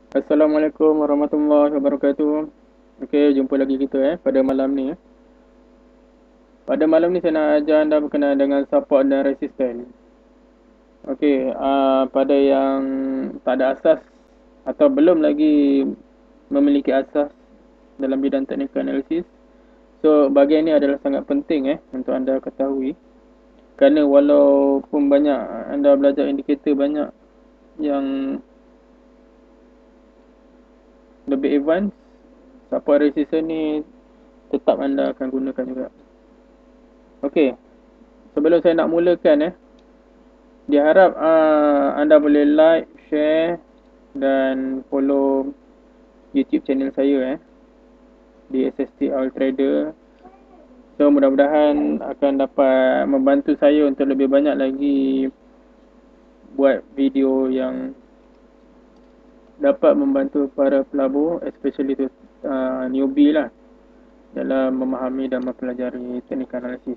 Assalamualaikum warahmatullahi wabarakatuh. Okey, jumpa lagi kita pada malam ni. Pada malam ni saya nak ajar anda berkenaan dengan support dan resisten. Okey, pada yang tak ada asas atau belum lagi memiliki asas dalam bidang teknikal analisis. So, bahagian ni adalah sangat penting untuk anda ketahui. Kerana walaupun banyak anda belajar indikator banyak yang lebih advance, support resistance ni tetap anda akan gunakan juga. Okey, sebelum saya nak mulakan diharap anda boleh like, share dan follow YouTube channel saya di SST All Trader. So mudah-mudahan akan dapat membantu saya untuk lebih banyak lagi buat video yang dapat membantu para pelabur, especially tu newbie lah, dalam memahami dan mempelajari teknik analisis.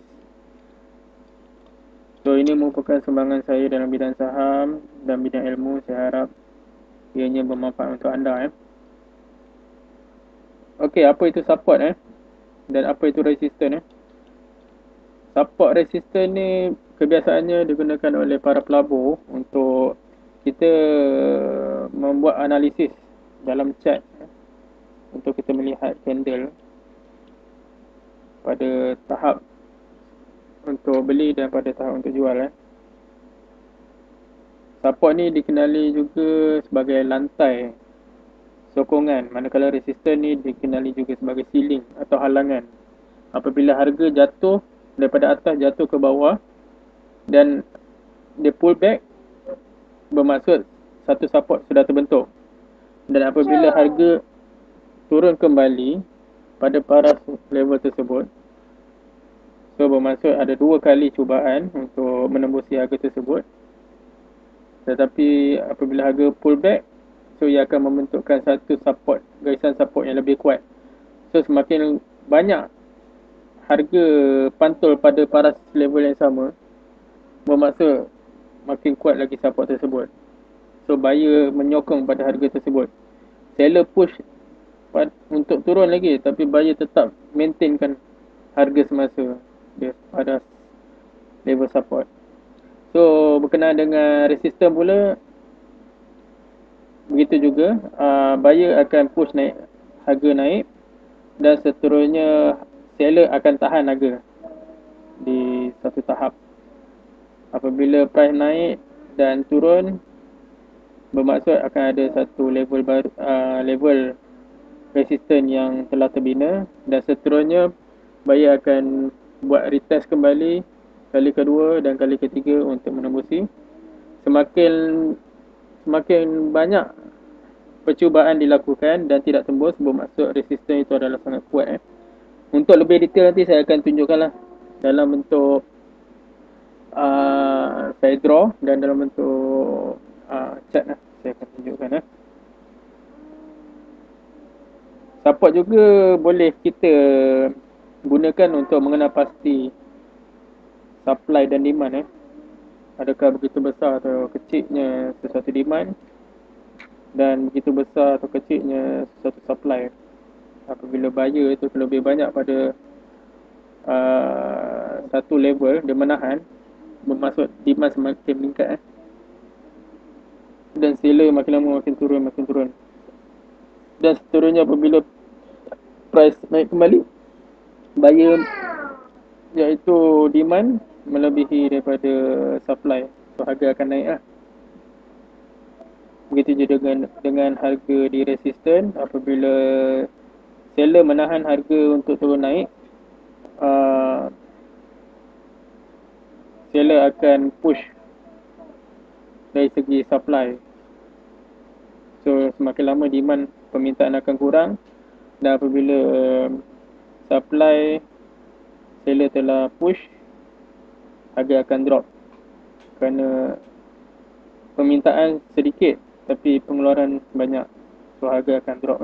So ini merupakan sumbangan saya dalam bidang saham dan bidang ilmu. Saya harap ianya bermanfaat untuk anda Okey, apa itu support dan apa itu resistance Support resistance ni kebiasaannya digunakan oleh para pelabur untuk kita membuat analisis dalam chart untuk kita melihat candle pada tahap untuk beli dan pada tahap untuk jual Support ni dikenali juga sebagai lantai sokongan, manakala resistance ni dikenali juga sebagai ceiling atau halangan. Apabila harga jatuh daripada atas jatuh ke bawah dan dia pull back, bermaksud satu support sudah terbentuk. Dan apabila harga turun kembali pada paras level tersebut, so bermaksud ada dua kali cubaan untuk menembusi harga tersebut. Tetapi apabila harga pull back, so ia akan membentukkan satu support, garisan support yang lebih kuat. So semakin banyak harga pantul pada paras level yang sama, bermaksud makin kuat lagi support tersebut. So buyer menyokong pada harga tersebut. Seller push untuk turun lagi, tapi buyer tetap maintainkan harga semasa dia pada level support. So berkenaan dengan resistance pula, begitu juga buyer akan push naik harga naik dan seterusnya seller akan tahan harga di satu tahap. Apabila price naik dan turun, bermaksud akan ada satu level baru, level resistance yang telah terbina dan seterusnya buyer akan buat retest kembali kali kedua dan kali ketiga untuk menembusi. Semakin banyak percubaan dilakukan dan tidak tembus, bermaksud resistance itu adalah sangat kuat Untuk lebih detail nanti saya akan tunjukkan lah dalam bentuk saya draw dan dalam bentuk chart saya akan tunjukkan Support juga boleh kita gunakan untuk mengenal pasti supply dan demand Adakah begitu besar atau kecilnya sesuatu demand dan begitu besar atau kecilnya sesuatu supply. Apabila buyer itu lebih banyak pada satu level, dia menahan, bermaksud demand semakin meningkat dan seller makin lama makin turun. Dan seterusnya apabila price naik kembali, buyer iaitu demand melebihi daripada supply, so harga akan naik Begitu juga dengan harga di resistance, apabila seller menahan harga untuk turun naik, seller akan push dari segi supply. So semakin lama demand permintaan akan kurang dan apabila supply seller telah push, harga akan drop kerana permintaan sedikit tapi pengeluaran banyak, so harga akan drop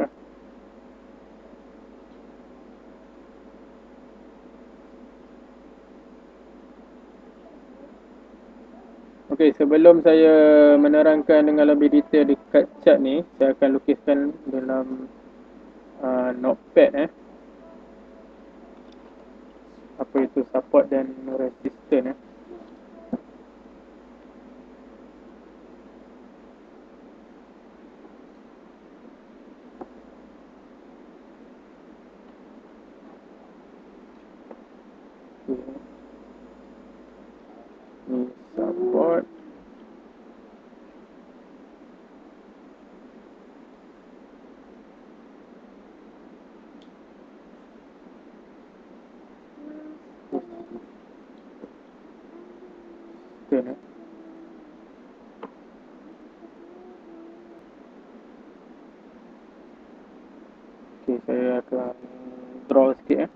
Okey, sebelum saya menerangkan dengan lebih detail dekat chart ni, saya akan lukiskan dalam notepad apa itu support dan resistance Okay. Ni support. Resistance Okay, saya akan draw sikit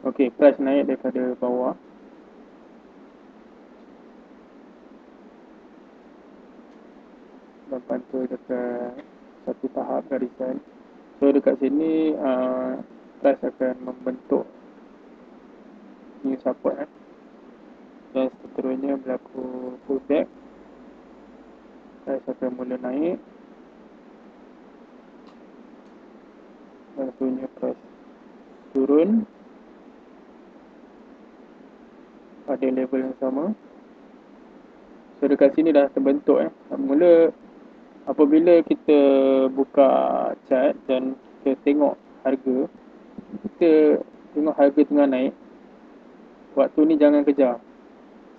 Okey, price naik daripada bawah. Dan pantul dekat satu tahap garisan. So dekat sini price akan membentuk new support dan seterusnya berlaku pullback. Price akan mula naik dan seterusnya price turun pada level yang sama. So dekat sini dah terbentuk mula apabila kita buka chart dan kita tengok harga, kita tengok harga tengah naik, waktu ni jangan kejar.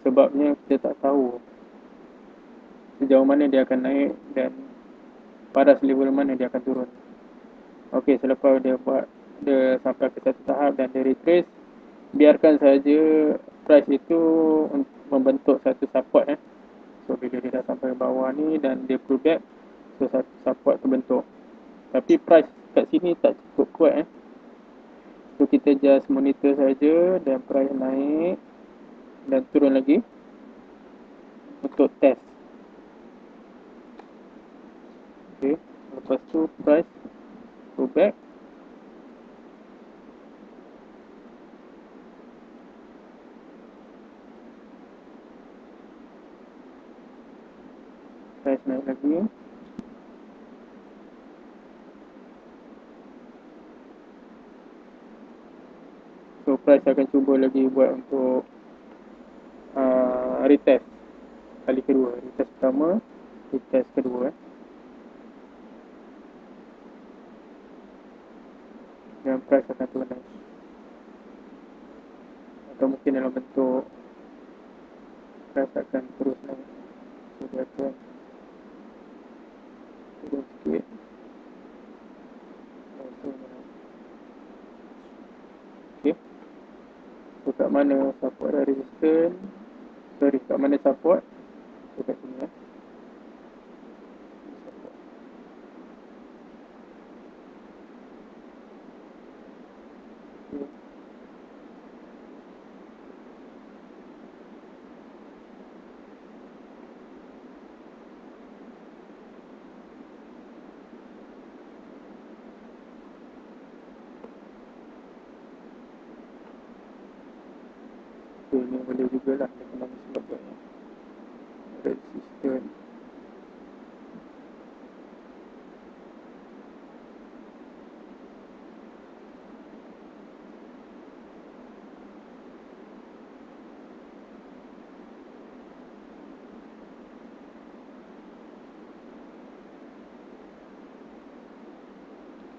Sebabnya kita tak tahu sejauh mana dia akan naik dan pada level mana dia akan turun. Okey, selepas dia sampai ke satu tahap dan dia retrace, biarkan saja price itu membentuk satu support So bila dia dah sampai bawah ni dan dia pullback, so satu support terbentuk. Tapi price kat sini tak cukup kuat So kita just monitor saja dan price naik dan turun lagi untuk test. Okay, lepas tu price pullback. Price naik lagi. So price akan cuba lagi buat untuk retest kali kedua. Retest pertama, retest kedua dan price akan turun naik. Atau mungkin dalam bentuk price akan terus naik. So dia akan turun sikit. Okay. So kat mana support dan resistance. Sorry, kat mana support. So kat sini So ni boleh jugalah dengan sebagai resistance.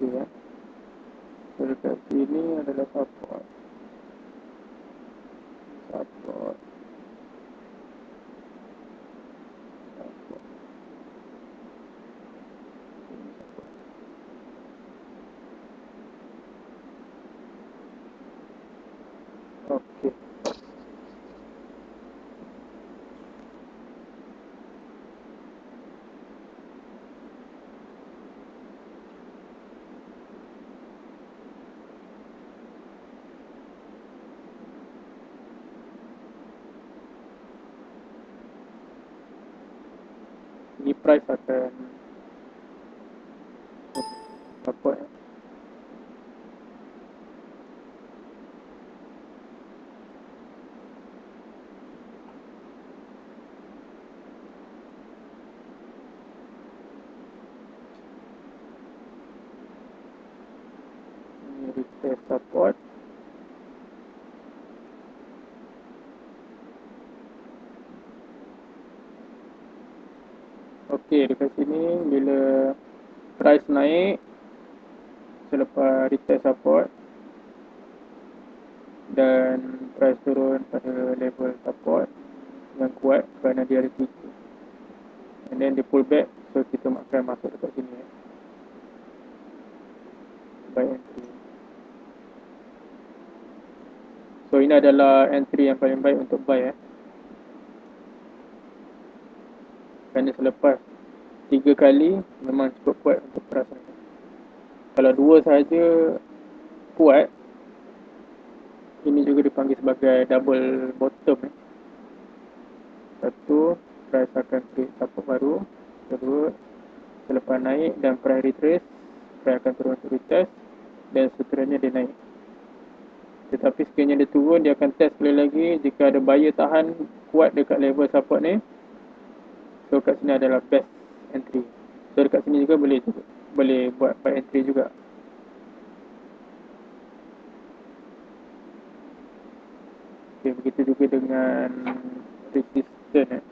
Okay So dekat sini adalah support. Support. Okay. price akan support. Ini retest support. Okey, dekat sini bila price naik selepas retest support dan price turun pada level support yang kuat kerana dia ada tiga, and then dia pull back, so kita akan masuk dekat sini buy entry. So ini adalah entry yang paling baik untuk buy kerana selepas 3 kali memang cukup kuat untuk price ni. Kalau 2 sahaja kuat, ini juga dipanggil sebagai double bottom. Satu, price akan create support baru. Kedua, selepas naik dan price retrace, price akan turun untuk retest dan seterusnya dia naik. Tetapi sekiranya dia turun, dia akan test sekali lagi. Jika ada buyer tahan kuat dekat level support ni, so kat sini adalah best entry. So dekat sini juga boleh buat buy entry juga. Okay, begitu juga dengan resistance.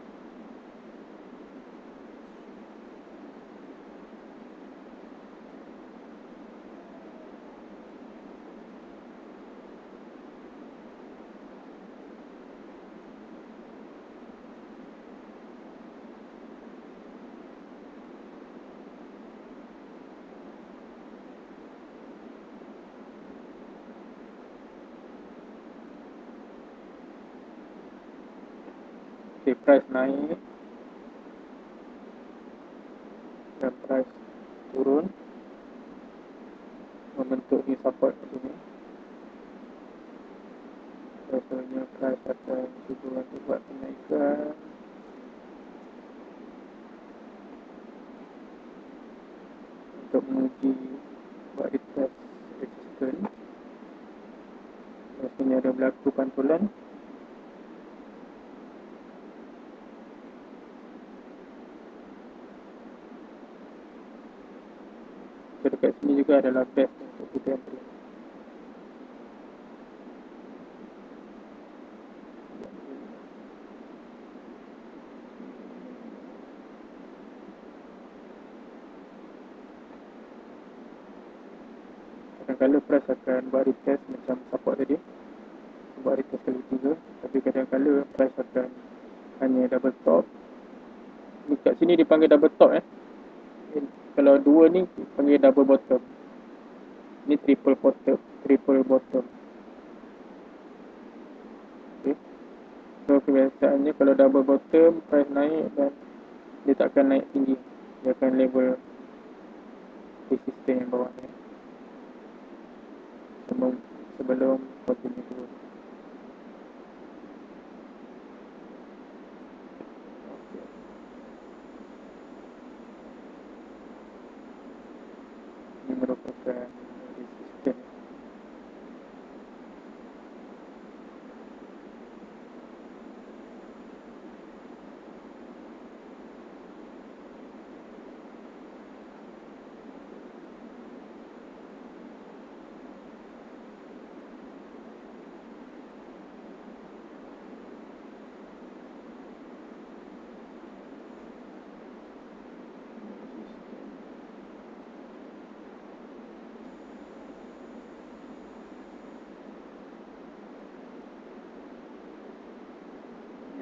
Okay, price naik dan price turun membentuk ni support kat sini. Rasanya price akan cuba untuk buat kenaikan untuk menguji buat retest resistance. Rasanya ada berlaku pantulan. So dekat sini juga adalah best untuk kita entry. Kadang-kadang price akan buat retest macam support tadi, buat retest kali ketiga. Tapi kadang-kadang price akan hanya double top. Ni kat sini dipanggil double top. Kalau dua ni panggil double bottom. Ni triple bottom, triple bottom. Okay. So kebiasaannya kalau double bottom, price naik dan dia tak akan naik tinggi. Dia akan level resistance yang bawah ni sebelum continue turun. Okay. Ini merupakan resistance.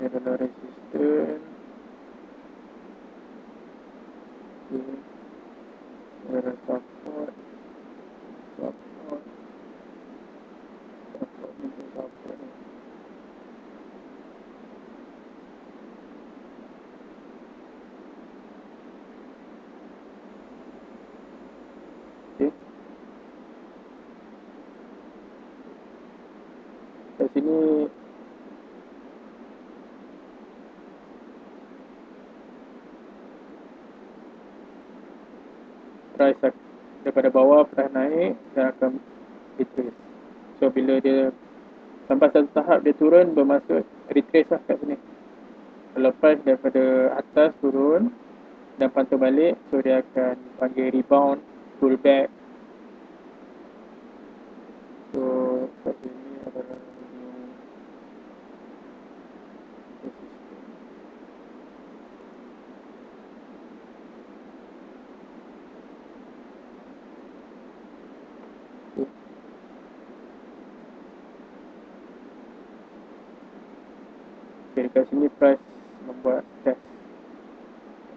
Ini adalah resistance. Okay. Ini adalah support. Support. Support ni pun support ni. Okay. Kat sini price daripada bawah price naik dan akan retrace. So bila dia sampai satu tahap dia turun, bermaksud retrace lah kat sini. Kalau price daripada atas turun dan pantau balik, so dia akan panggil rebound, pullback. So kat sini adalah okay, kat sini price membuat test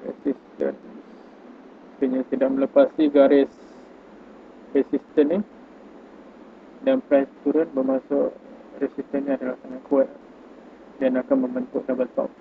resistance. Sebenarnya tidak melepasi garis resistance ni dan price turun, bermaksud resistance ni adalah sangat kuat dan akan membentuk double top.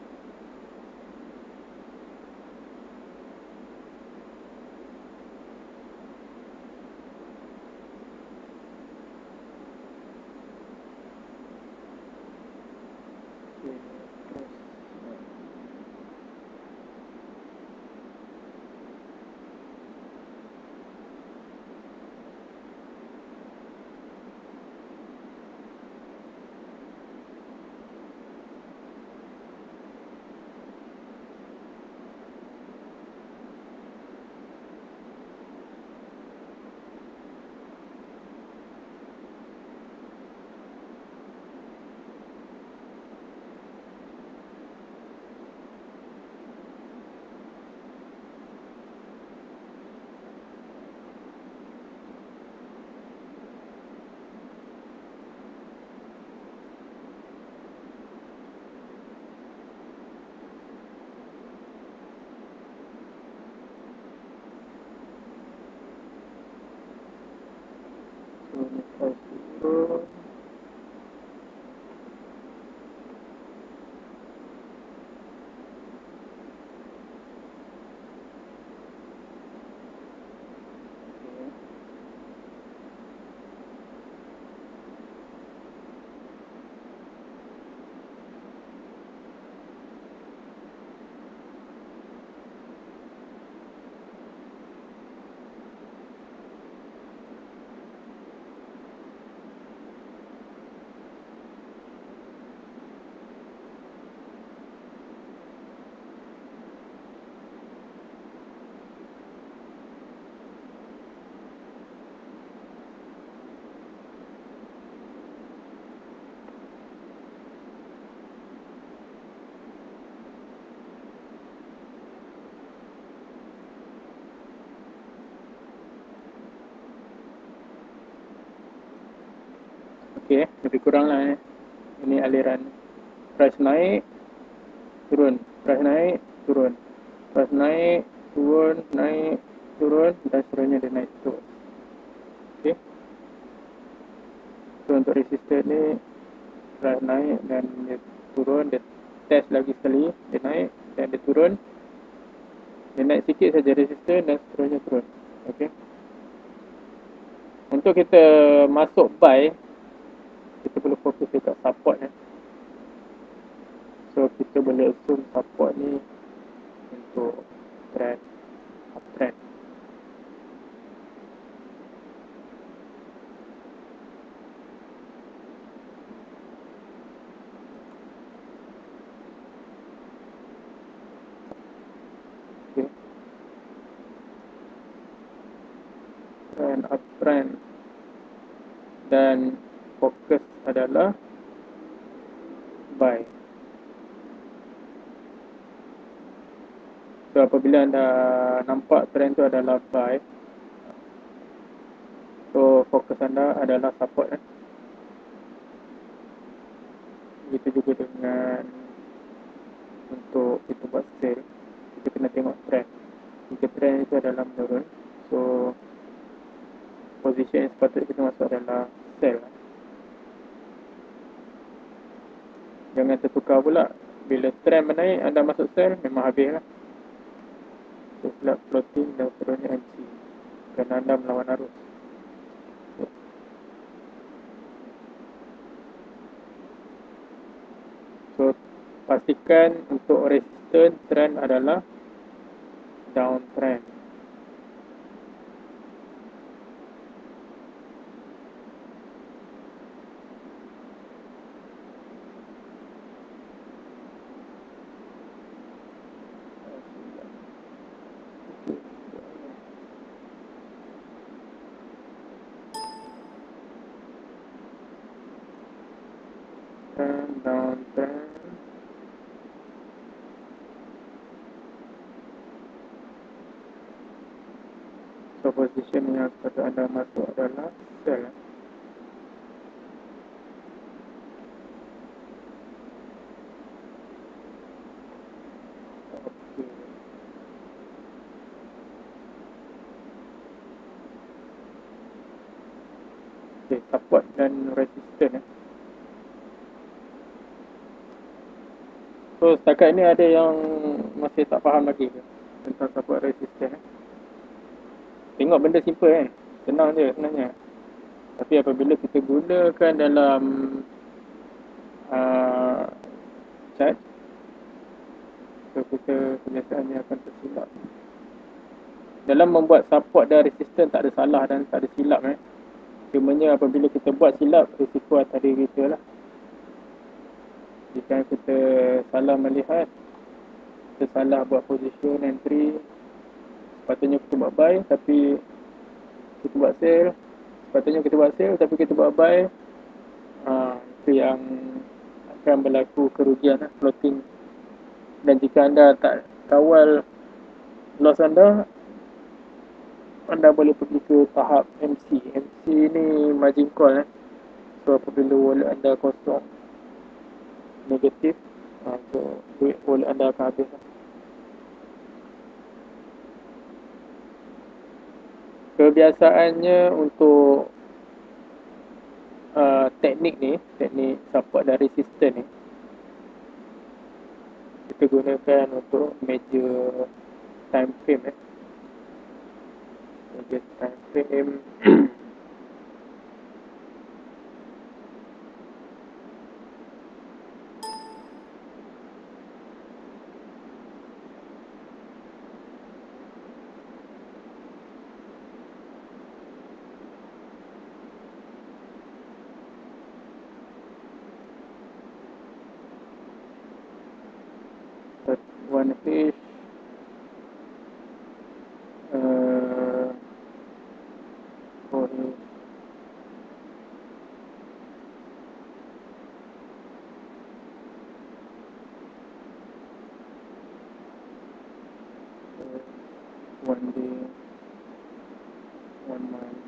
Okay, lebih kurang lah ini aliran price naik, turun, price naik, turun, price naik, turun, naik, turun, dan seterusnya dia naik terus. Okay, so untuk resistor ni price naik dan dia turun, dia test lagi sekali, dia naik dan dia turun, dia naik sikit saja resistor dan seterusnya turun. Okay, untuk kita masuk buy, kita perlu fokus dekat support ni. So kita boleh assume support ni untuk trend uptrend. Okay, trend uptrend dan fokus adalah buy. So apabila anda nampak trend tu adalah buy, so fokus anda adalah support. Begitu juga dengan untuk kita buat sell, kita kena tengok trend. Jika trend itu adalah menurun, so position yang sepatutnya kita masuk adalah sell. Jangan tertukar pula, bila trend menaik anda masuk sell, memang habis lah. So silap floating dan seterusnya MC, kerana anda melawan arus. So pastikan untuk resistance trend adalah downtrend. trend, downtrend. So position yang sepatutnya anda masuk adalah sell. Okay. Okay, support dan resistance. So setakat ni ada yang masih tak faham lagi ke tentang support resistance? Tengok benda simple kan, senang je sebenarnya. Tapi apabila kita gunakan dalam uh, chart, so kita kebiasaannya akan tersilap. Dalam membuat support dan resistance tak ada salah dan tak ada silap. Cumanya apabila kita buat silap, risiko atas diri kita lah. Jika kita salah melihat, kita salah buat position entry, sepatutnya kita buat buy tapi kita buat sell, sepatutnya kita buat sell tapi kita buat buy. Itu yang akan berlaku kerugian floating. Dan jika anda tak kawal loss anda boleh pergi ke tahap MC. MC ni margin call. So apabila wallet anda kosong negatif, so duit wallet anda akan habis. Kebiasaannya untuk teknik ni, teknik support dan resistance ni, kita gunakan untuk measure time frame. Measure time frame. One fish, one day, 1 month,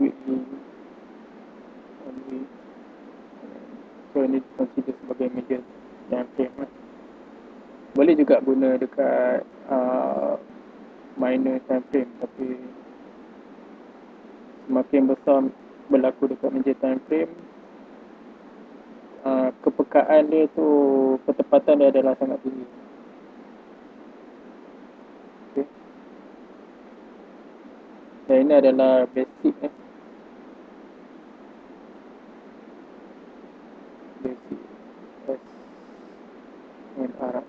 weekly, 1 week. So ini consider sebagai measure time frame. Boleh juga guna dekat minor time frame, tapi semakin besar berlaku dekat measure time frame, kepekaan dia tu, ketepatan dia adalah sangat tinggi. Okay. Dan ini adalah basic basic SNR.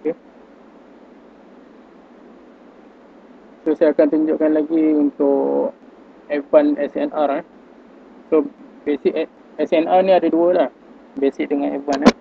Okay. So saya akan tunjukkan lagi untuk F1 SNR. So basic SNR ni ada dua lah, basic dengan F1.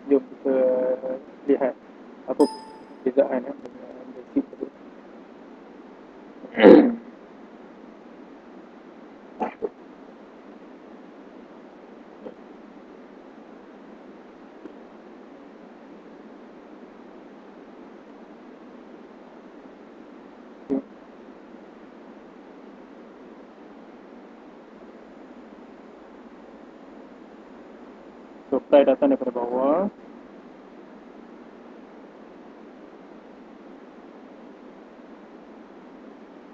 Jom kita lihat apa perbezaan dengan basic tadi. So, fly datang daripada bawah.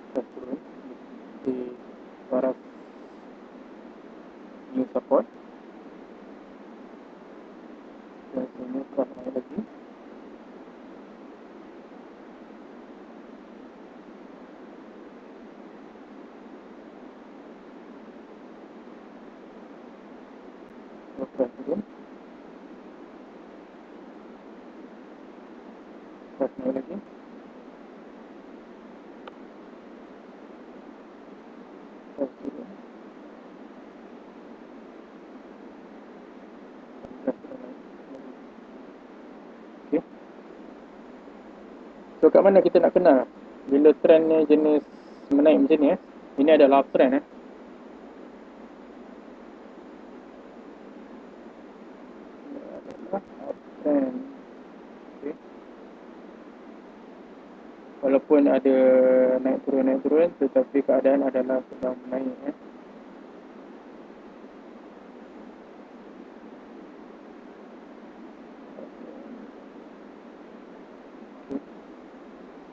Kita turun di baras new support. Dan sini kita naik lagi. Kita turun. Kita naik lagi. Kita turun. Okay. So kat mana kita nak kenal bila trend ni jenis menaik macam ni Ini adalah uptrend uptrend. Okay. Walaupun ada naik turun tetapi keadaan adalah sedang menaik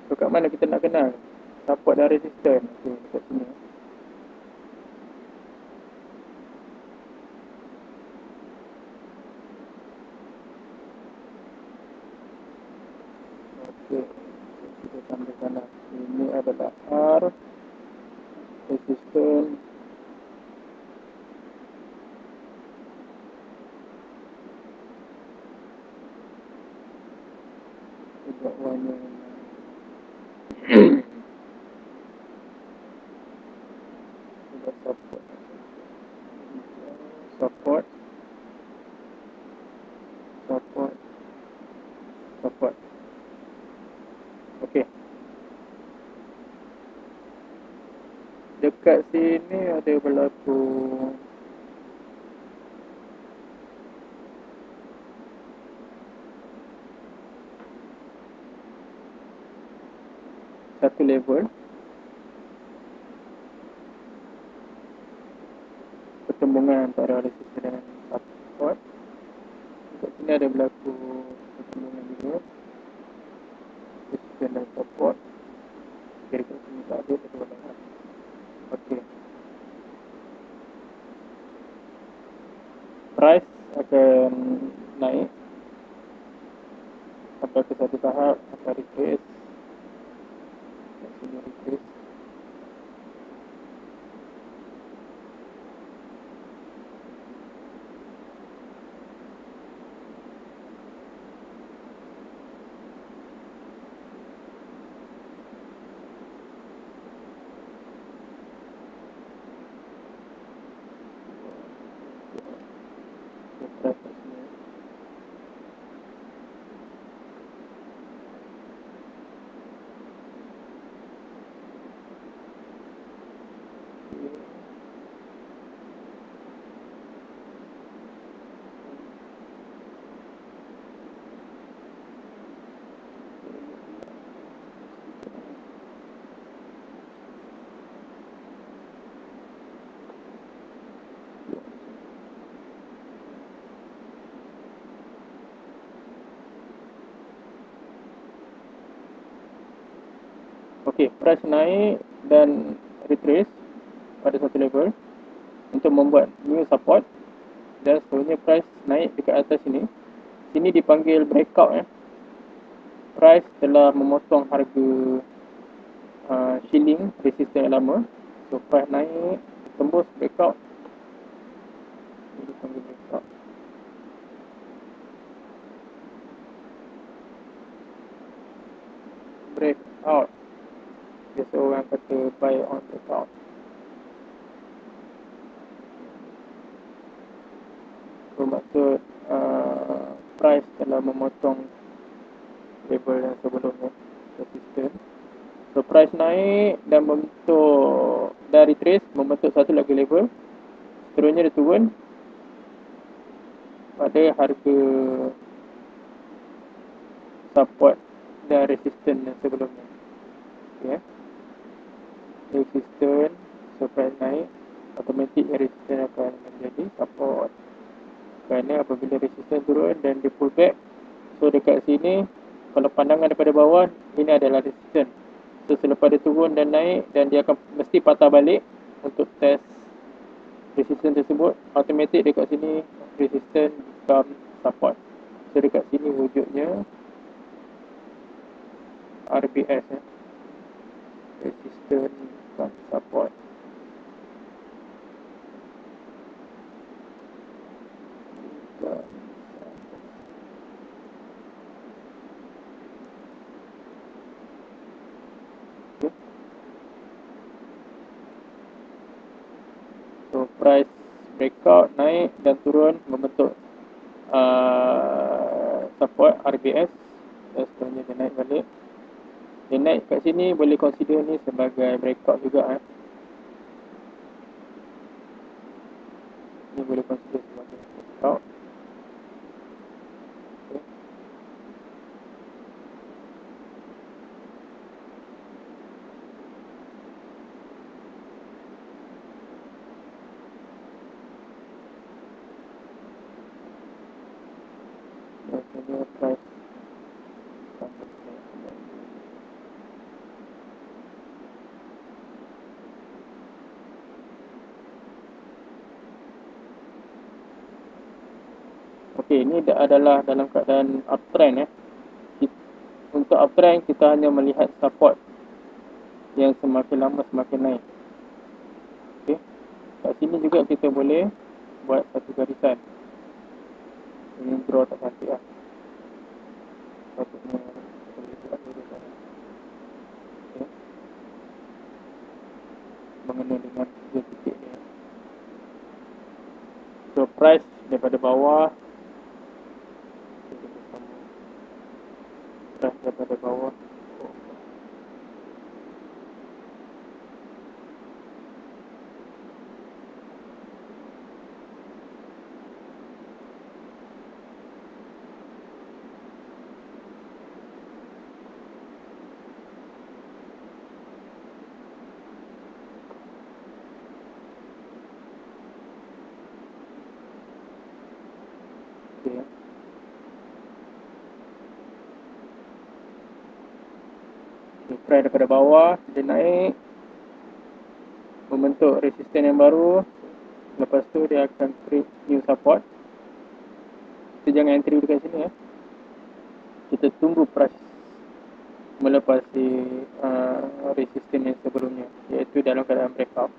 So kat mana kita nak kenal support dan resistance? Okay, dekat sini. Okay, kita tambahkan lah. Ini adalah R resistance. Juga warna juga support support support support. Okey, dekat sini ada berlaku satu level pertembungan antara resistance dan support. Dekat sini ada berlaku pertembungan juga resistance dan support. Okay, dekat sini tak ada pertembungan. Okey, price akan naik sampai ke satu tahap akan retrace. Kat sini retrace. Price kat sini. Okey, price naik dan retrace pada satu level untuk membuat new support dan seterusnya price naik dekat atas sini. Sini dipanggil breakout Price telah memotong harga shilling resistance yang lama. So price naik tembus breakout. Ini dipanggil breakout. Breakout. Biasa orang kata buy on breakout. So maksud price telah memotong level yang sebelumnya, resistance. So price naik dan membentuk dari retrace, membentuk satu lagi level. Seterusnya dia turun pada harga support dan resistance yang sebelumnya. Okay. Resistance, so price naik, automatik resistance akan menjadi support. Kerana apabila resistance turun dan dia pull back, so dekat sini, kalau pandangan daripada bawah, ini adalah resistance. So selepas dia turun dan naik, dan dia akan mesti patah balik untuk test resistance tersebut, automatik dekat sini resistance become support. So dekat sini wujudnya RBS, resistance become support. So price breakout naik dan turun membentuk support RBS. Dan seterusnya dia naik balik. Dia naik kat sini, boleh consider ni sebagai breakout juga. Ni boleh consider sebagai breakout. Okey, ini adalah dalam keadaan uptrend. Untuk uptrend, kita hanya melihat support yang semakin lama semakin naik. Okey, kat sini juga kita boleh buat satu garisan. Ini draw tak cantik lah. Patutnya boleh buat garisan. Okey, mengenai dengan 3 titik ni. So price daripada bawah, price daripada bawah, price daripada bawah dia naik, membentuk resistance yang baru. Lepas tu dia akan create new support. Kita jangan entry dekat sini ya. Kita tunggu price melepasi resistance yang sebelumnya, iaitu dalam keadaan breakout.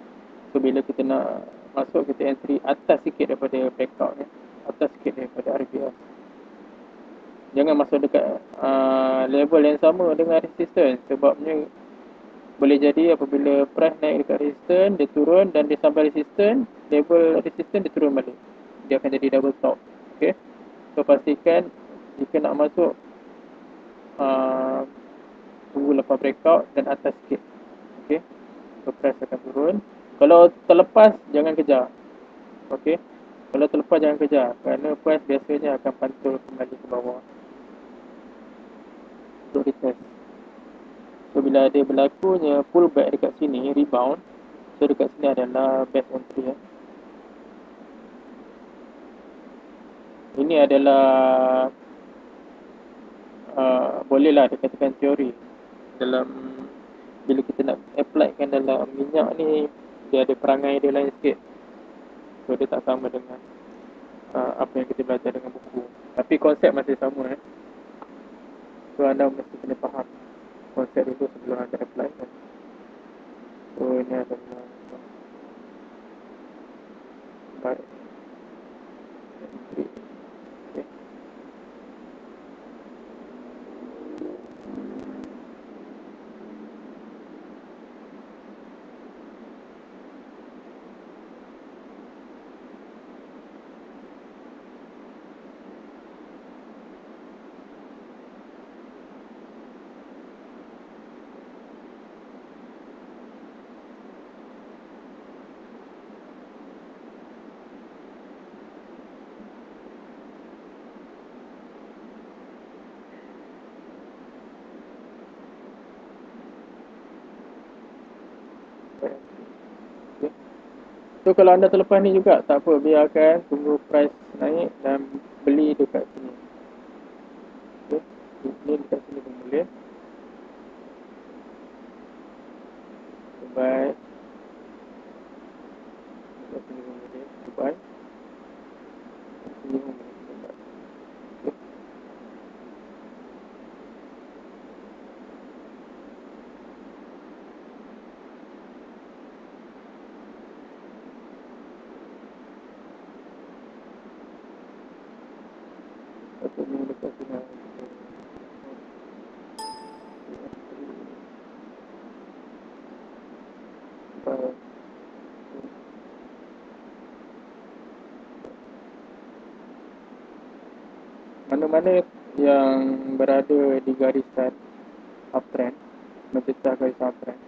So bila kita nak masuk, kita entry atas sikit daripada breakout ya. Atas sikit daripada RBS. Jangan masuk dekat level yang sama dengan resistance, sebabnya boleh jadi apabila price naik dekat resistance, dia turun dan dia sampai resistance, level resistance dia turun balik. Dia akan jadi double top. Okay. So pastikan jika nak masuk, tunggu lepas breakout dan atas sikit. Okay. So price akan turun. Kalau terlepas, jangan kejar. Okay. Kalau terlepas, jangan kejar. Kerana price biasanya akan pantul kembali ke bawah untuk retest. So bila ada berlakunya pullback dekat sini, rebound, so dekat sini adalah best entry ya. Ini adalah bolehlah dikatakan teori. Dalam bila kita nak apply kan dalam minyak ni, dia ada perangai dia lain sikit. So dia tak sama dengan apa yang kita belajar dengan buku. Tapi konsep masih sama. So anda mesti kena faham konsep itu sebelum anda apply kan. So ini adalah baik. Okay. So kalau anda terlepas ni juga tak apa, biarkan tunggu price naik dan beli dekat sini. Okay. Ini dekat sini pun boleh. Buy. Dekat sini pun boleh. Buy. Sini pun boleh. Buy. Okay. Satu ni dekat sini. Buy. Mana-mana yang berada di garisan uptrend, mencecah garisan uptrend,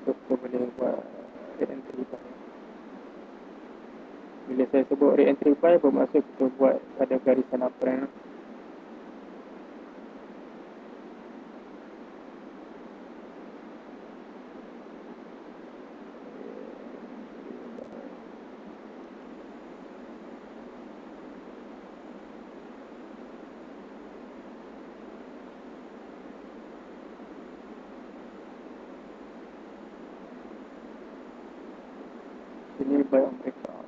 kita boleh buat re-entry buy. Bila saya sebut re-entry buy, bermaksud kita buat pada garisan uptrend. Ini buy on breakout.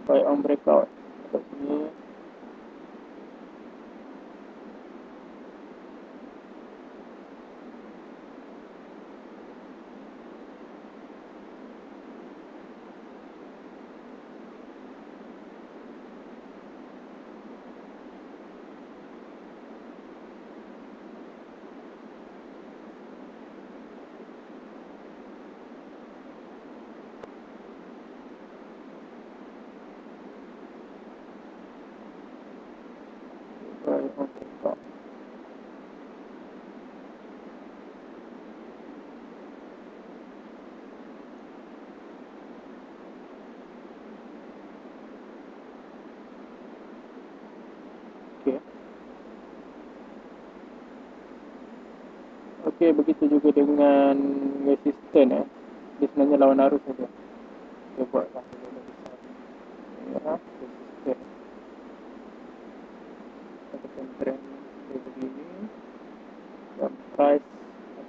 Buy on breakout dekat sini. Buy on breakout. Okay. Okey, begitu juga dengan resisten. Dia sebenarnya lawan arus saja. Kita buat satu bola besar. Merah, resisten. Katakan trend dia begini dan price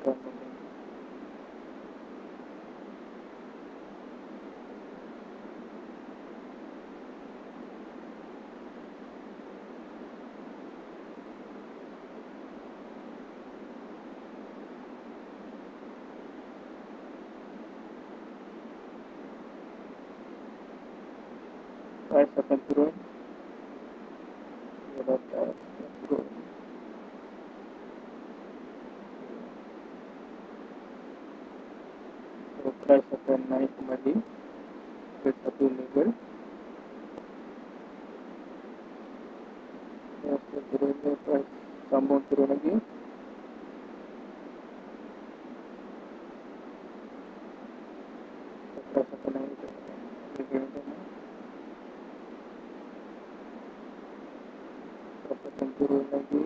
akan membentuk. Price akan turun. Dia dapat turun. So, price akan naik kembali ke satu level. Price turun, price sambung turun lagi. So, price akan naik ke level yang sama. Price akan turun lagi.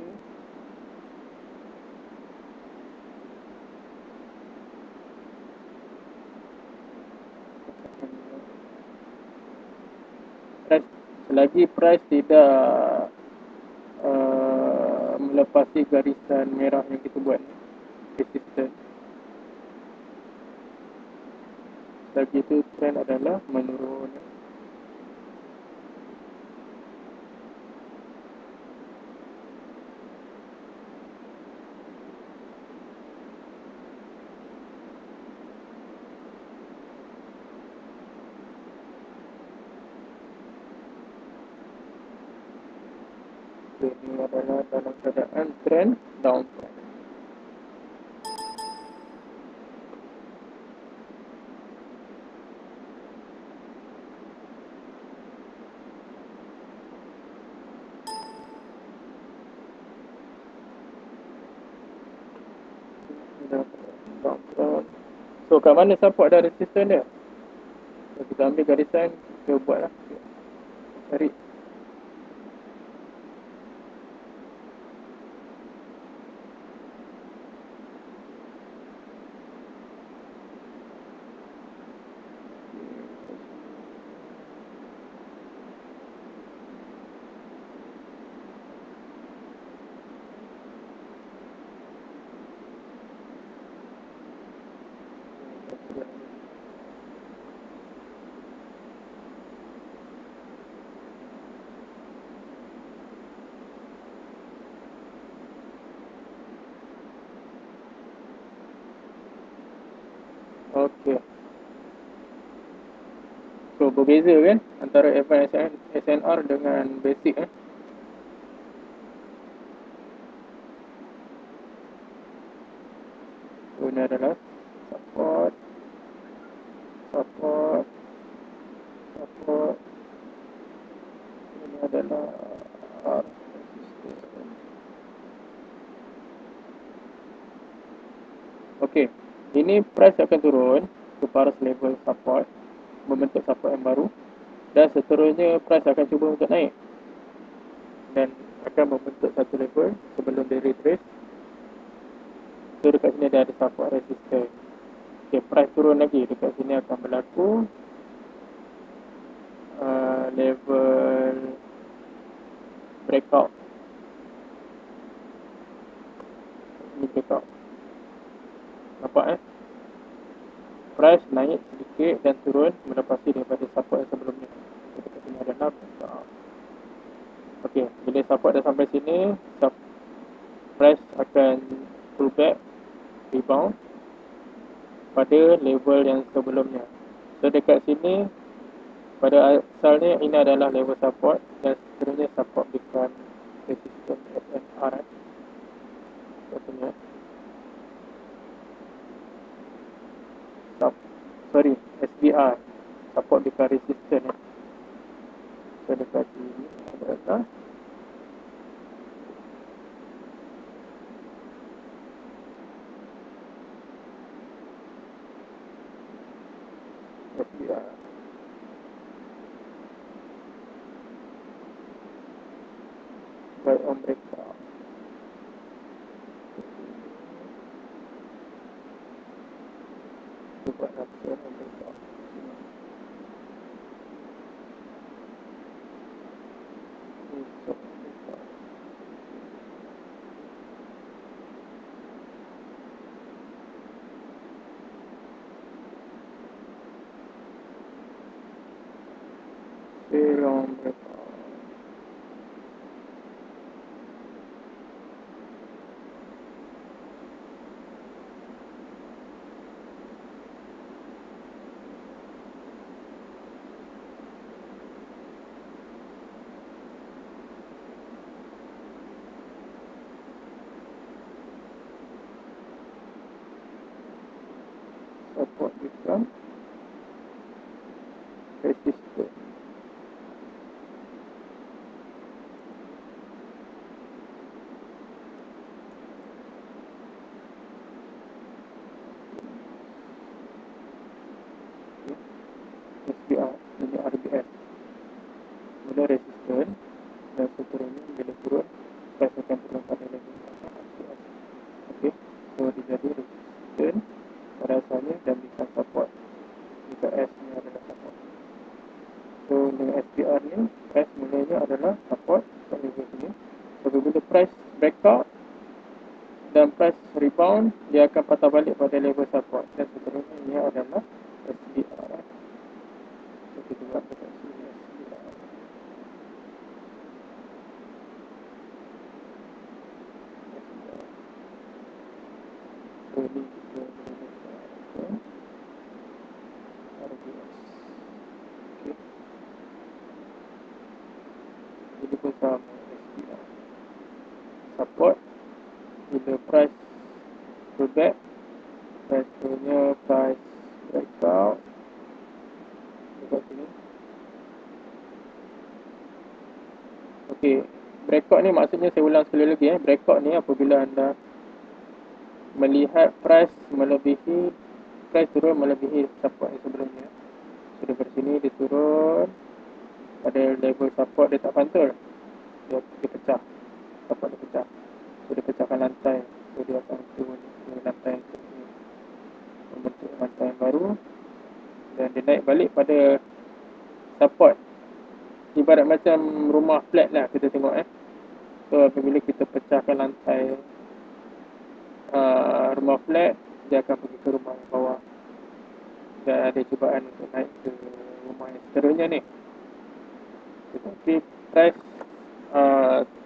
Price, selagi price tidak melepasi garisan merah yang kita buat ni, resisten, lagi itu trend adalah menurun. Ini adalah dalam keadaan trend downtrend. Control. So kat mana support dan resistance dia? So, kita ambil garisan, kita buat lah. Cari. Okey. So berbeza kan antara advanced SNR dengan basic So ini adalah support, support, support. Ini adalah resistance. Okey. Ini price akan turun ke paras level support, membentuk support yang baru, dan seterusnya price akan cuba untuk naik dan akan membentuk satu level sebelum dia retrace. So dekat sini dia ada support resistance. Okay, price turun lagi, dekat sini akan berlaku level breakout. Ini breakout. Nampak price naik sedikit dan turun melepasi daripada support yang sebelumnya. So, dekat sini adalah breakout. Okey, bila support dah sampai sini, price akan pull back, rebound pada level yang sebelumnya. So dekat sini pada asalnya ini adalah level support dan seterusnya support bukan resistance SNR katanya. Sorry, SBR, support bukan resistance So dekat sini adalah SBR. Buy on breakout. Cuba nak buy on breakout. Buy on breakout. Support bukan resistance. SBR, ini RBS. Mula resistance dan seterusnya bila turun, price akan turun pada level RBS. Okey, so dia jadi resistance pada asalnya dan bukan support. Jika S ni adalah support. So dengan SBR ni, S mulanya adalah support kat level sini. So bila price breakout dan price rebound, dia akan patah balik pada level support dan seterusnya ini adalah SBR. So kita buat dekat sini SBR. So ini kita menggunakan RBS. Okay. Jadi pun sama SBR. Support bila price pullback, price punya price breakout dekat sini. Okey, breakout ni maksudnya saya ulang sekali lagi breakout ni apabila anda melihat price turun melebihi support yang sebelumnya. So dari sini dia turun pada level support dia tak pantul, dia pecah, support dia pecah. So dia pecahkan lantai, so dia akan turun ke lantai yang seterusnya, membentuk lantai yang baru, dan dia naik balik pada support. Ibarat macam rumah flat lah kita tengok. So apabila kita pecahkan lantai rumah flat, dia akan pergi ke rumah yang bawah dan ada cubaan untuk naik ke rumah yang seterusnya ni. Tetapi price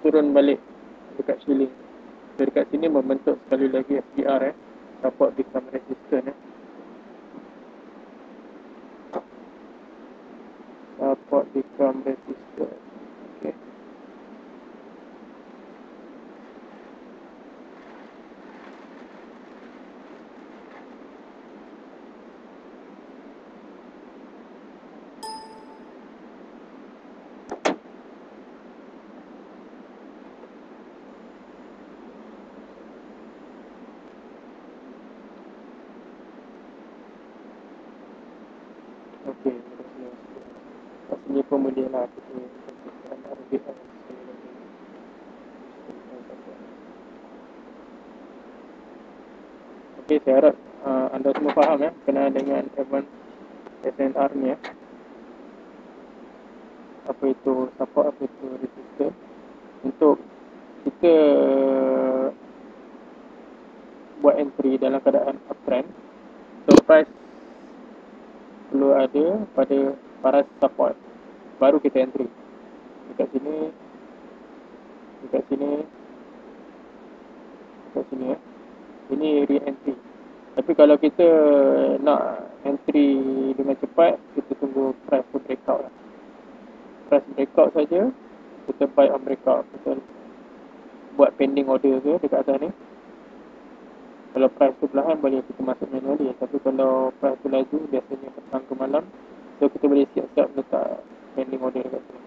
turun balik dekat ceiling. So dekat sini membentuk sekali lagi SPR, support become resistance. Support become resistance. Okay. Okey, kat sini pun boleh lah kita tentukan RBL sekali lagi. Okey, saya harap anda semua faham berkenaan dengan advanced SNR ni. Apa itu support, apa itu resistance. Untuk kita buat entry dalam keadaan uptrend, so price perlu ada pada paras support, baru kita entry. Dekat sini, dekat sini, dekat sini ini re-entry. Tapi kalau kita nak entry dengan cepat, kita tunggu price tu breakout lah. Price breakout saja, kita buy on breakout. Kita buat pending order ke dekat atas ni. Kalau price tu perlahan, boleh kita masuk manually. Tapi kalau price tu laju, biasanya petang ke malam, so kita boleh siap-siap letak pending order dekat sini.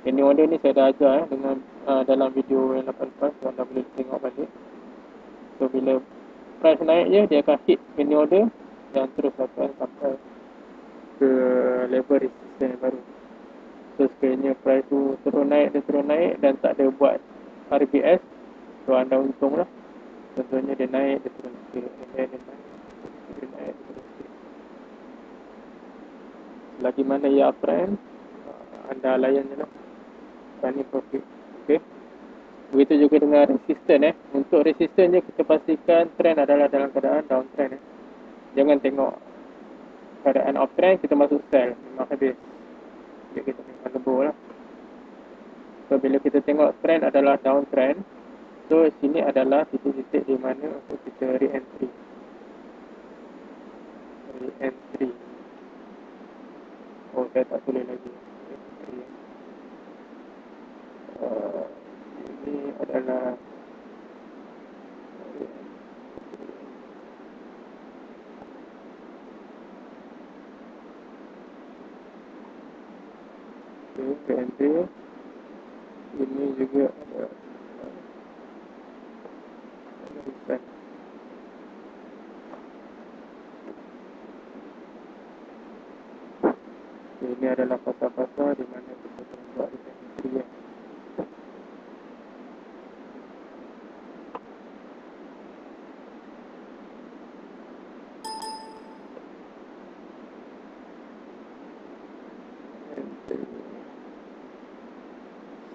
Pending order ni saya dah ajar dengan dalam video yang 8 so anda boleh tengok balik. So bila price naik je, dia akan hit pending order dan terus akan sampai ke level resistance yang baru. So sekiranya price tu terus naik dan tak ada buat RBS, so anda untung lah. Contohnya dia naik, dia turun sikit, dia naik, dia naik, dia turun sikit. Lagi mana ia uptrend, anda layan je lah, running profit. Okay. Begitu juga dengan resistance. Untuk resistance je kita pastikan trend adalah dalam keadaan downtrend. Jangan tengok keadaan uptrend kita masuk sell, memang habis. Jadi kita memang lebur lah. So bila kita tengok trend adalah downtrend, so sini adalah titik-titik di mana untuk kita re-entry. Re-entry. Oh, saya tak tulis lagi. Ini adalah re-entry. Ini juga ada resistance. Ini adalah pasal-pasal di mana kita boleh buat re-entry.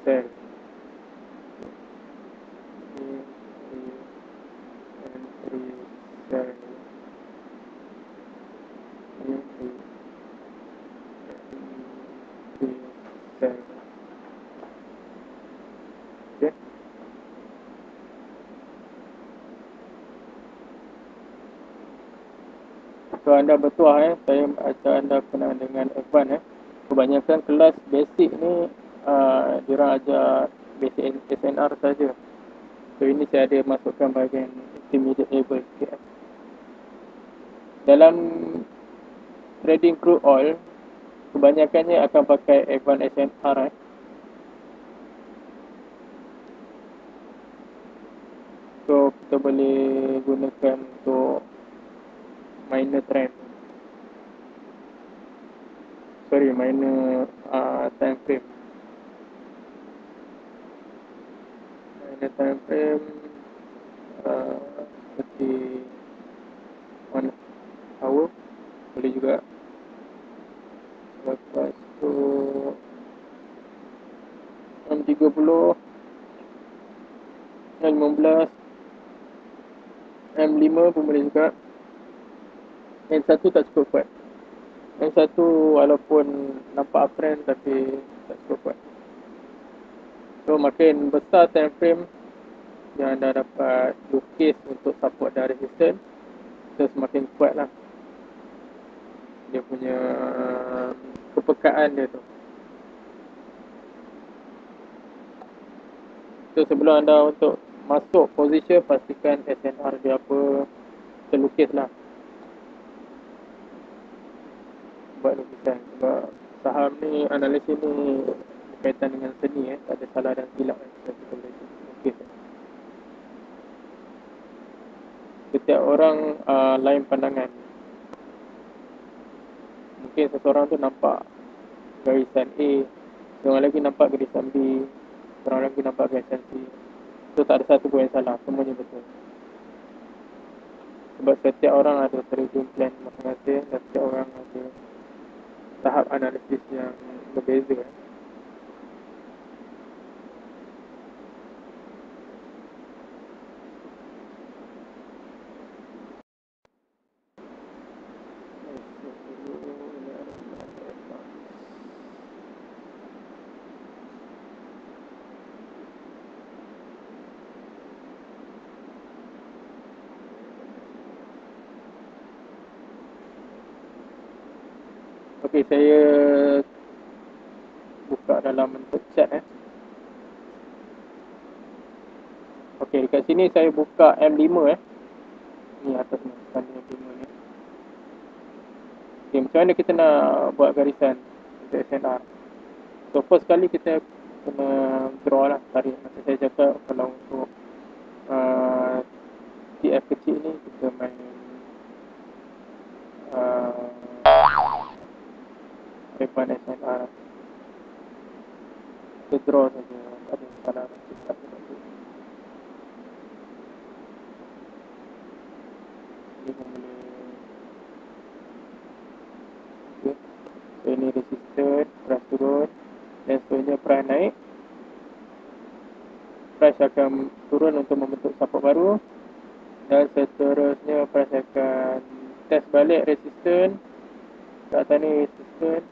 Sell. Entry, sell. Sell. Okay. So anda bertuah saya ajar anda kenal dengan advance. Kebanyakan kelas basic ni diorang ajar basic SNR saja. So ini saya ada masukkan bahagian intermediate level sikit. Dalam trading crude oil, kebanyakannya akan pakai advance SNR. So kita boleh gunakan untuk minor trend, minor time frame. Minor time frame seperti 1 hour boleh juga. Lepas tu M30, M15, M5 pun boleh juga. M1 tak cukup kuat. M1 walaupun nampak uptrend tapi tak cukup kuat. So makin besar time frame yang anda dapat lukis untuk support dan resistance, so semakin kuat lah dia punya kepekaan dia tu. So sebelum anda untuk masuk position, pastikan SNR dia apa, terlukis lah buat lukisan. Sebab saham ni, analisis ni berkaitan dengan seni, tak ada salah dan silap kita boleh lukis. Setiap orang lain pandangan. Mungkin seseorang tu nampak garisan A, seorang lagi nampak garisan B, seorang lagi nampak garisan C. So tak ada satu pun yang salah, semuanya betul. Sebab setiap orang ada trading plan masing-masing dan setiap orang ada tahap analisis yang berbeza. Okey, saya buka dalam bentuk chat. Okey, dekat sini saya buka M5 ni atas ni, tanda M5 ni. Okey, macam mana kita nak buat garisan untuk SNR? So first kali kita kena draw lah, tarik. Macam saya cakap, kalau untuk TF kecil ni kita main repan SNR, kita draw saja, tak ada salah cakap. Ini pun boleh. Okay. So ini resistance, price turun, dan seterusnya price naik. Price akan turun untuk membentuk support baru, dan seterusnya price akan test balik resistance. Kat atas ni resistance,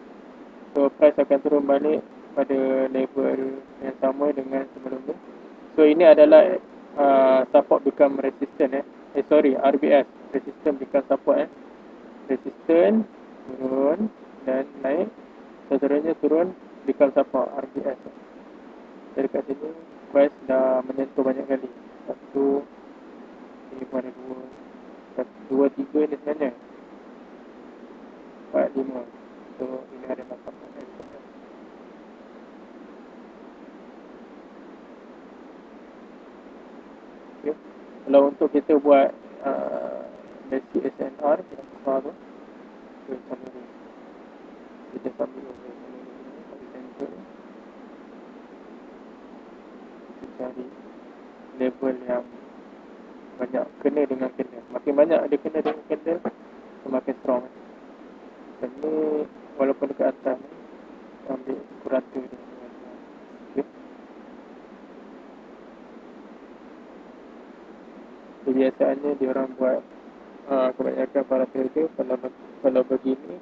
so price akan turun balik pada level yang sama dengan sebelum ni. So ini adalah support become resistance RBS, resistance become support resistance turun dan naik, seterusnya turun become support RBS. Jadi kat sini price dah menyentuh banyak kali. Satu, ni pun ada dua, dua, tiga ni sebenarnya 4, 5. So ini adalah support resistance. Okay. Kalau untuk kita buat basic SNR yang besar tu, kita sambil kita cari level yang banyak kena dengan candle. Makin banyak dia kena dengan candle, semakin strong. Dan ni walaupun dekat atas ni, ambil kurata dia. Okay. Kebiasaannya dia orang buat kebanyakan para trader kalau begini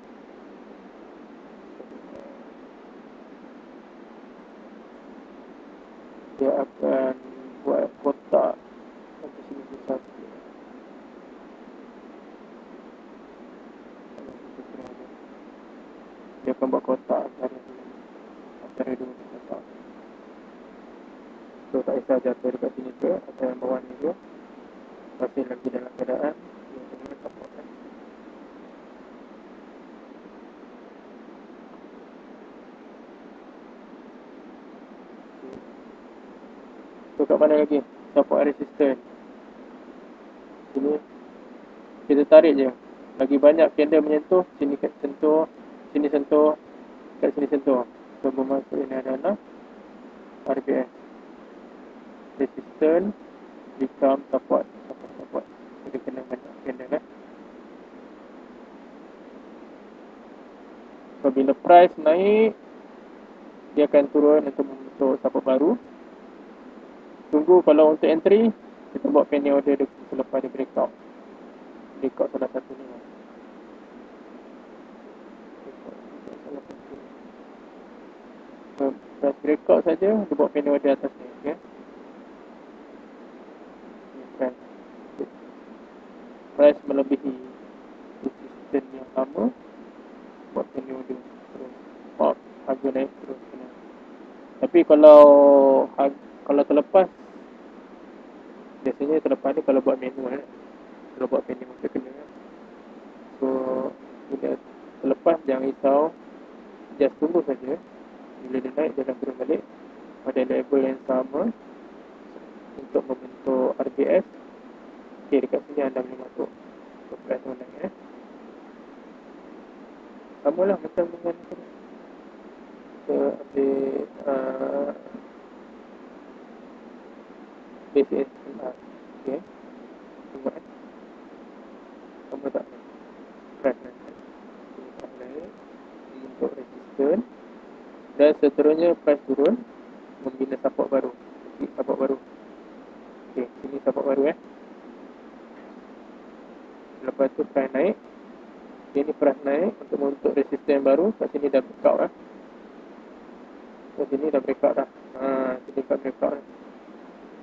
dia akan buat kotak sampai sini besar sikit. Dia akan buat kotak antara dua kotak. So tak kisah jatuh dekat sini ke atau yang bawah ni ke, masih lagi dalam keadaan dia dengan support. So kat mana lagi support resistance? Sini kita tarik je. Lagi banyak candle menyentuh, sini kat sentuh, sini sentuh, kat sini sentuh. So bermaksud ini adalah RBS. Resistance become support. Jadi kena banyak candle So bila price naik, dia akan turun untuk membentuk support baru. Tunggu kalau untuk entry, kita buat penny order selepas dia breakout. Breakout salah satu ni. Price breakout saja, dia buat penny order atas ni. Okay? Price melebihi resistance yang lama, buat penny order terus. Harga naik terus. Tapi kalau terlepas, biasanya terlepas ni kalau buat manual kalau buat manual mesti kena so bila terlepas jangan risau, just tunggu saja. Bila dia naik dia akan turun balik pada level yang sama untuk membentuk RBS. Okay, dekat sini anda boleh masuk price naik sama lah macam dengan kita ambil basic SMR. Okay, tengok sama tak price naik untuk resistance dan seterusnya price turun membina support baru. Okay, sini support baru lepas tu price naik. Ini price naik untuk membentuk resistance baru. Kat sini dah breakout sini dah breakout dah. Sini dah breakout dah.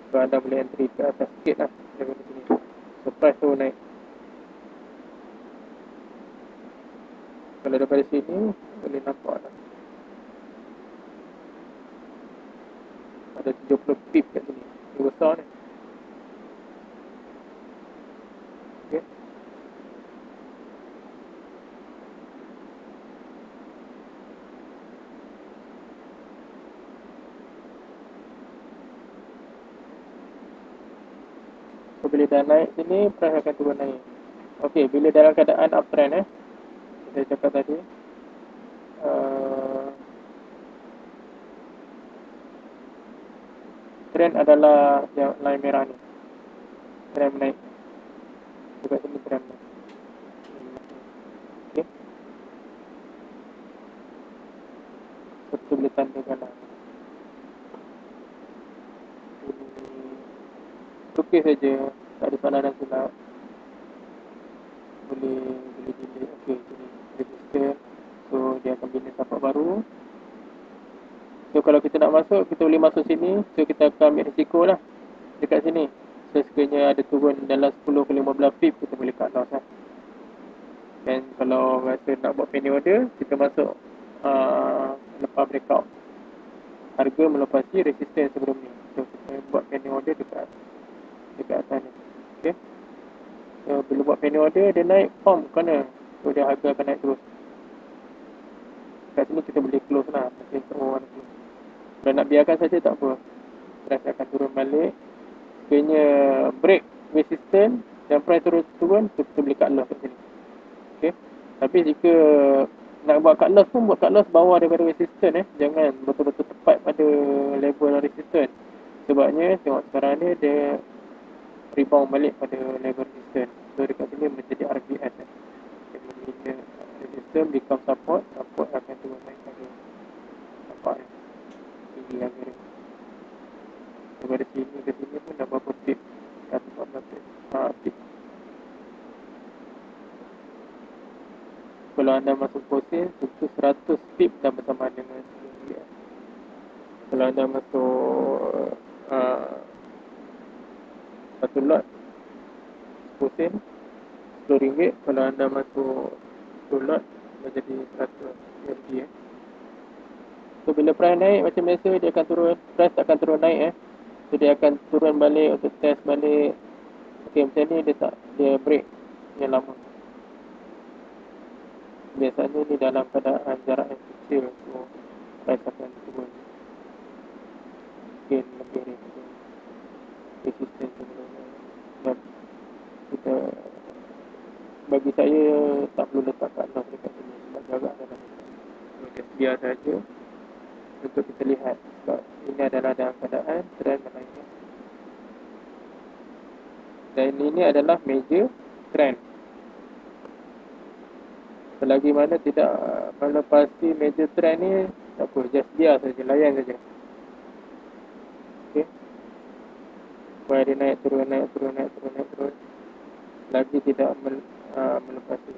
So anda boleh entry ke atas sikit lah daripada sini. So price tu naik. Kalau daripada sini boleh nampak lah. Ada 70 pip kat sini. Ini besar ni. Okay. So bila dah naik sini, price akan turun naik. Okay, bila dalam keadaan uptrend saya cakap tadi trend adalah yang line merah ni, trend naik. Dekat sini trend naik. Okay, so kita boleh tandakan lah. Okay saja, tak ada salah dan silap. Boleh delay. Okay, sini resistance. So dia akan bina support baru. So kalau kita nak masuk, kita boleh masuk sini. So kita akan ambil risiko lah dekat sini. So sekiranya ada turun dalam 10 ke 15 pip, kita boleh cut loss lah. Dan kalau rasa nak buat penny order, kita masuk lepas breakout. Harga melepasi resistance sebelum ni. So kita buat penny order dekat atas ni. Okay. So bila buat penny order, dia naik pump kena. So dia harga akan naik terus. Kat sini kita boleh close lah. Kalau nak biarkan saja tak apa. Price akan turun balik. Sekiranya break resistance dan price turun, kita boleh cut loss kat sini. Okay. Tapi jika nak buat cut loss pun, buat cut loss bawah daripada resistance Jangan betul-betul tepat pada level resistance. Sebabnya tengok sekarang ni dia rebound balik pada level resistance. So dekat sini menjadi RBS Bila resistance become support akan turun naik lagi. Nampak tinggi lagi ni. Daripada sini ke sini pun dah berapa pip. Dah 14 pip. Kalau anda masuk posin, itu 100 pip dah bersama dengan RBS. Kalau anda masuk satu lot posin RM10. Kalau anda masuk satu lot menjadi 100 USD So bila price naik macam biasa, dia akan turun. Price tak akan turun naik So dia akan turun balik untuk test balik. Okay, macam ni dia break yang lama. Biasanya ni dalam keadaan jarak yang kecil, so price akan turun gain lebih daripada resistance sebelumnya. kita, bagi saya tak perlu letak kat loss dekat sini sebab jarak dalam so, just biar saja untuk kita lihat sebab ini adalah dalam keadaan trend menaikkan dan ini adalah major trend. Selagi mana tidak melepasi major trend ni, tak apa, just biar saja, layan saja. Okay, supaya dia naik turun, naik turun, naik turun, naik turun, lagi tidak melepasi.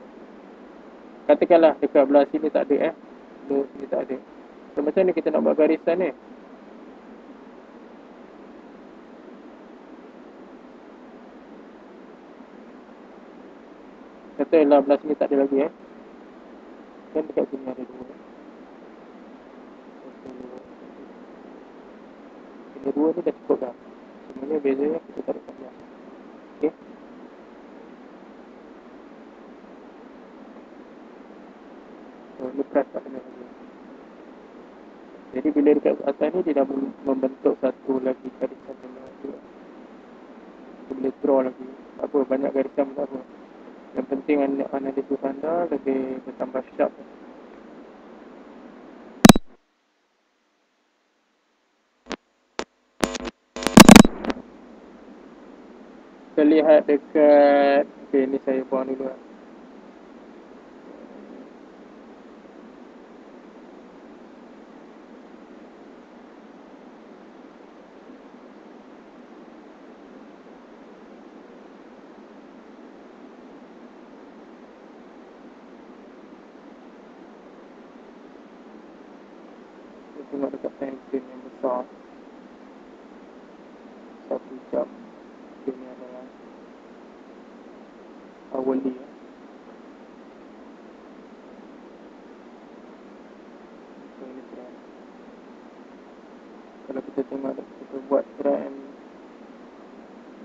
Katakanlah dekat belah sini tak ada belah sini tak ada, so macam ni kita nak buat garisan ni? Katakanlah belah sini tak ada lagi kan dekat sini ada dua. Ini dua ni dah cukup dah. Sebenarnya bezanya kita tarik panjang. Okey. So, lepas tak kena lagi. Jadi bila dekat atas ni dia dah membentuk satu lagi garisan yang juga. Kita boleh draw lagi. Tak apa, banyak garisan pun tak apa. Yang penting analisis anda lebih bertambah sharp. Kita lihat dekat, okay, ni saya buang dulu lah. Kita tengok dekat time frame yang besar 1 jam. Ini adalah hourly So ini trend. Kalau kita tengok kita buat trend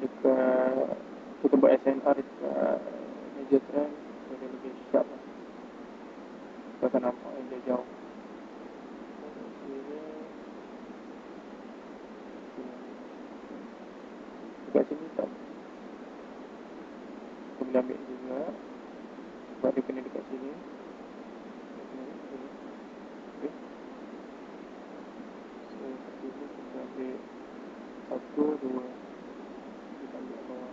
dekat, kita buat SNR dekat major trend, so dia lebih sharp lah. Kita akan nampak yang dia jauh. Dekat sini tak, kita boleh ambil juga sebab dia kena dekat sini. Okay. So kat sini kita ambil 1, 2, kita ambil bawah.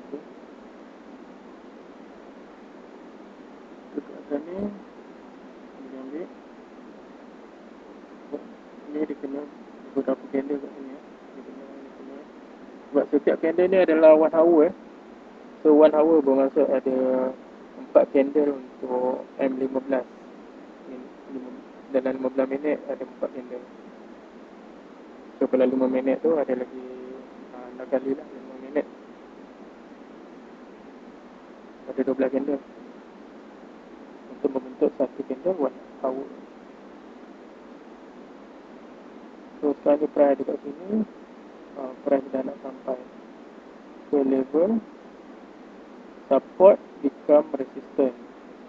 Okay. Dekat sini kita ambil ni, dia kena beberapa candle kat sini dia kena. Sebab setiap candle ni adalah 1 hour So 1 hour bermaksud ada 4 candle untuk M15. Dalam 15 minit ada 4 candle. So kalau 5 minit tu ada lagi 6 kali lah 5 minit. Ada 12 candle untuk membentuk satu candle 1 hour. So sekarang ni price dekat sini, price dah nak sampai ke level support become resistance.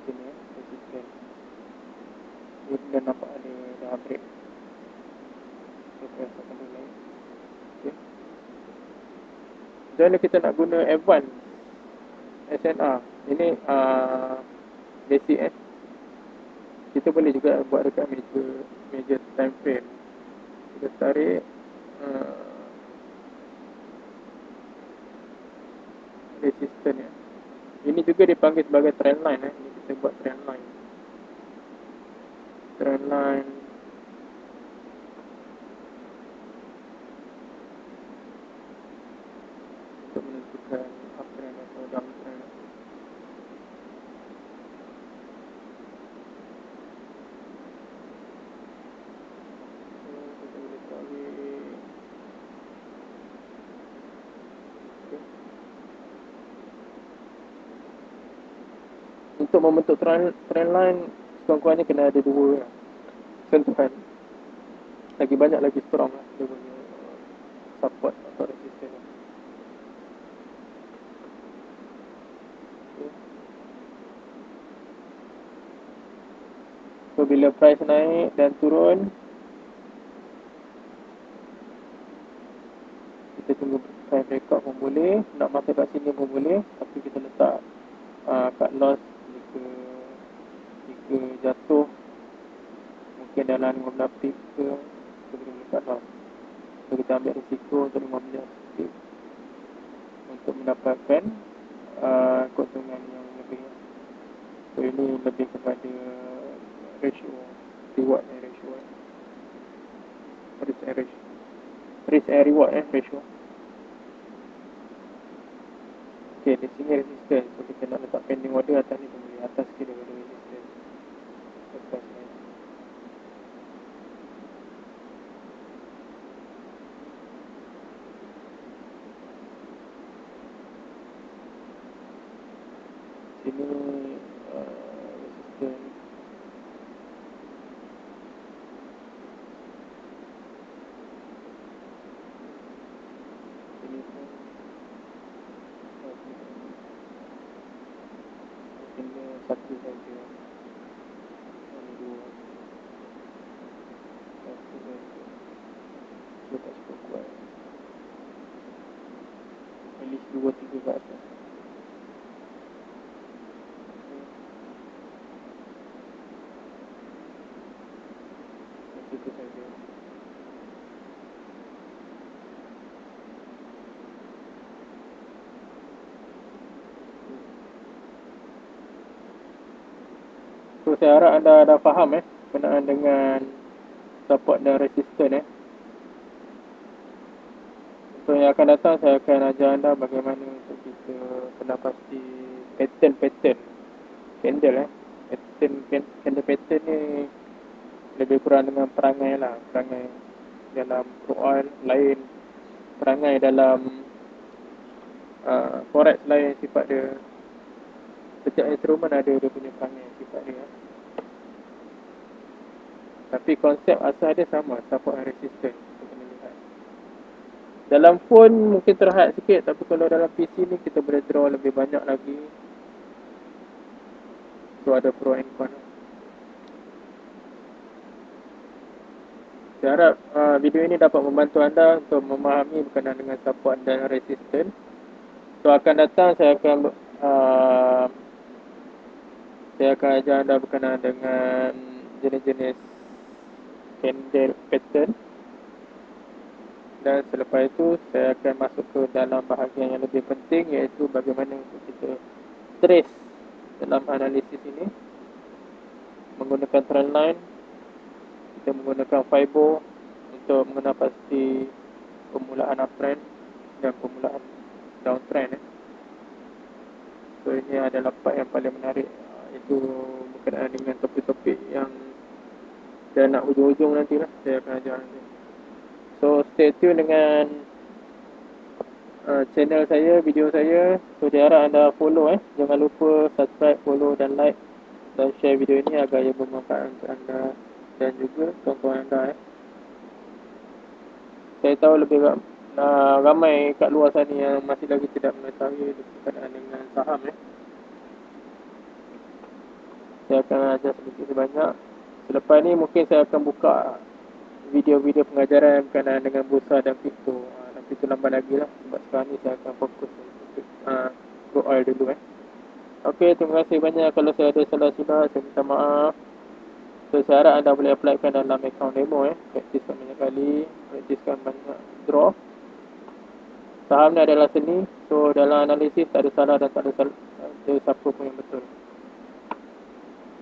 Sini resistance. Ini dah nampak ada dah break. So price akan naik. Okay. Jadi kita nak guna advance SNR. Ini basic kita boleh juga buat dekat major time frame. Kita tarik resistance ya. Ini juga dipanggil sebagai trend line Ini kita buat trend line. Trend line untuk menentukan uptrend atau downtrend. Kita boleh tarik. Untuk membentuk trend line, sekurang-kurangnya kena ada 2 sentuhan. Lagi banyak lagi strong lah dia punya support atau resistance. Okay. So bila price naik dan turun, Kita tunggu frame record pun boleh, nak masuk kat sini pun boleh, tapi kita letak cut loss jika jatuh mungkin dalam 15 pip ke, kita boleh cut loss. So kita ambil risiko untuk 15 pip untuk mendapatkan keuntungan yang lebih. So ini lebih kepada ratio, reward and ratio, risk and reward ratio. Okay, di sini resistance. So kita nak letak pending order atas ni pun boleh, atas sikit daripada resistance. Lepas ni sini resistance. Sini pun kena satu saja. Ini dua. Satu saja. Dia tak cukup kuat. At least 2-3 ke atas. Itu saja. So saya harap anda dah faham berkenaan dengan support dan resistance So yang akan datang saya akan ajar anda bagaimana untuk kita kena pasti pattern candle candle pattern ni lebih kurang dengan perangai dalam crude oil lain, perangai dalam forex lain sifat dia. Setiap instrumen ada dia punya perangai sifat dia. Tapi konsep asal dia sama, support and resistance. Kita kena lihat. Dalam phone mungkin terhad sikit, tapi kalau dalam PC ni kita boleh draw lebih banyak lagi. So ada pro and con. Saya harap video ini dapat membantu anda untuk memahami berkenaan dengan support dan resistance. So akan datang saya akan ajar anda berkenaan dengan jenis-jenis candle pattern. Dan selepas itu saya akan masuk ke dalam bahagian yang lebih penting, iaitu bagaimana untuk kita trace dalam analisis ini menggunakan trend line. Kita menggunakan Fibo untuk mengenal pasti permulaan uptrend dan permulaan downtrend. So ini adalah part yang paling menarik, itu berkenaan dengan topik-topik yang dah nak hujung-hujung nantilah saya akan ajar nanti. So stay tune dengan channel saya, video saya. So saya harap anda follow jangan lupa subscribe, follow dan like dan share video ini agar ia bermanfaat untuk anda dan juga kawan-kawan anda. Saya tahu lebih ramai kat luar sana yang masih lagi tidak mengetahui berkenaan dengan saham Saya akan ajar sedikit sebanyak. Selepas ni mungkin saya akan buka video-video pengajaran berkenaan dengan bursa dan kripto. Tapi itu lambat lagi lah, sebab sekarang ni saya akan fokus untuk crude oil dulu Okey, terima kasih banyak. Kalau saya ada salah silap, saya minta maaf. So saya harap anda boleh applykan dalam account demo praktiskan banyak kali, praktiskan banyak draw. Saham ni adalah seni. So dalam analisis tak ada salah dan tak ada siapa pun yang betul.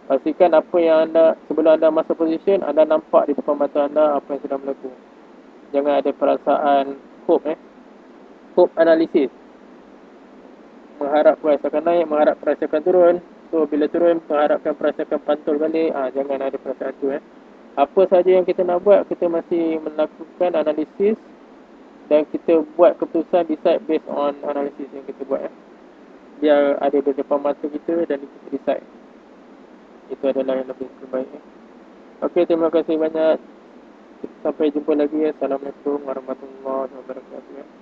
Pastikan apa yang anda, sebelum anda masuk position, anda nampak di depan mata anda apa yang sedang berlaku. Jangan ada perasaan hope analisis. Mengharap price akan naik, mengharap price akan turun. So bila turun, mengharapkan price akan pantul balik. Jangan ada perasaan tu Apa saja yang kita nak buat, kita masih melakukan analisis dan kita buat keputusan, decide based on analisis yang kita buat Biar ada di depan mata kita dan kita decide. Itu adalah yang lebih terbaik Okey, terima kasih banyak. Sampai jumpa lagi. Assalamualaikum warahmatullahi wabarakatuh